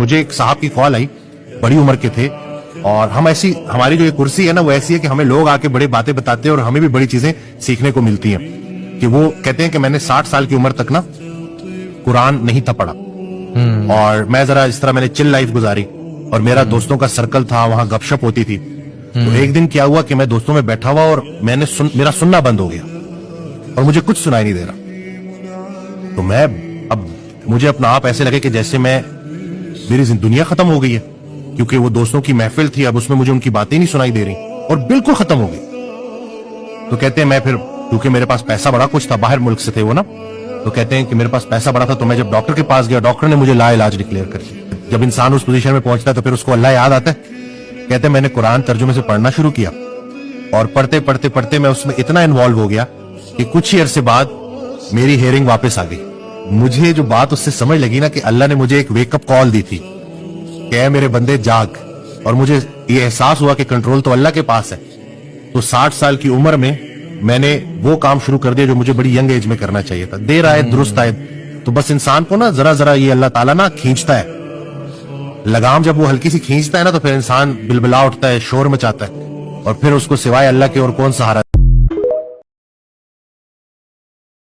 مجھے ایک صاحب کی کال آئی, بڑی عمر کے تھے, اور ہم ایسی, ہماری جو یہ کرسی ہے نا وہ ایسی ہے کہ ہمیں لوگ آ کے بڑے باتیں بتاتے ہیں اور ہمیں بھی بڑی چیزیں سیکھنے کو ملتی ہیں. کہ وہ کہتے ہیں کہ میں نے 60 سال کی عمر تک نا قرآن نہیں تھا پڑھا, اور میں ذرا اس طرح میں نے چل لائف گزاری, اور میرا دوستوں کا سرکل تھا, وہاں گپ شپ ہوتی تھی. تو ایک دن کیا ہوا کہ میں دوستوں میں بیٹھا ہوا اور میں نے میرا سننا بند ہو گیا اور مجھے کچھ سنائی نہیں دے رہا. تو میں اب مجھے اپنا آپ ایسے لگے کہ جیسے میری دنیا ختم ہو گئی ہے, کیونکہ وہ دوستوں کی محفل تھی, اب اس میں مجھے ان کی باتیں نہیں سنائی دے رہی اور بالکل ختم ہو گئی. تو کہتے ہیں میں پھر, کیونکہ میرے پاس پیسہ بڑا کچھ تھا, باہر ملک سے تھے وہ نا, تو کہتے ہیں کہ میرے پاس پیسہ بڑا تھا, تو میں جب ڈاکٹر کے پاس گیا, ڈاکٹر نے مجھے لا علاج ڈکلیئر کر دیا. جب انسان اس پوزیشن میں پہنچتا ہے تو پھر اس کو اللہ یاد آتا ہے. کہتے ہیں میں نے قرآن ترجمے سے پڑھنا شروع کیا, اور پڑھتے پڑھتے پڑھتے میں اس میں اتنا انوالو ہو گیا کہ کچھ ہی عرصے بعد میری ہیئرنگ واپس آ گئی. مجھے جو بات اس سے سمجھ لگی نا کہ اللہ نے مجھے ایک ویک اپ کال دی تھی کہ اے میرے بندے جاگ, اور مجھے یہ احساس ہوا کہ کنٹرول تو اللہ کے پاس ہے. تو 60 سال کی عمر میں نے وہ کام شروع کر دیا جو مجھے بڑی ینگ ایج میں کرنا چاہیے تھا. دیر آئے درست آئے. تو بس انسان کو نا ذرا ذرا یہ اللہ تعالیٰ نا کھینچتا ہے, لگام جب وہ ہلکی سی کھینچتا ہے نا تو پھر انسان بلبلا اٹھتا ہے, شور مچاتا ہے, اور پھر اس کو سوائے اللہ کے اور کون سہارا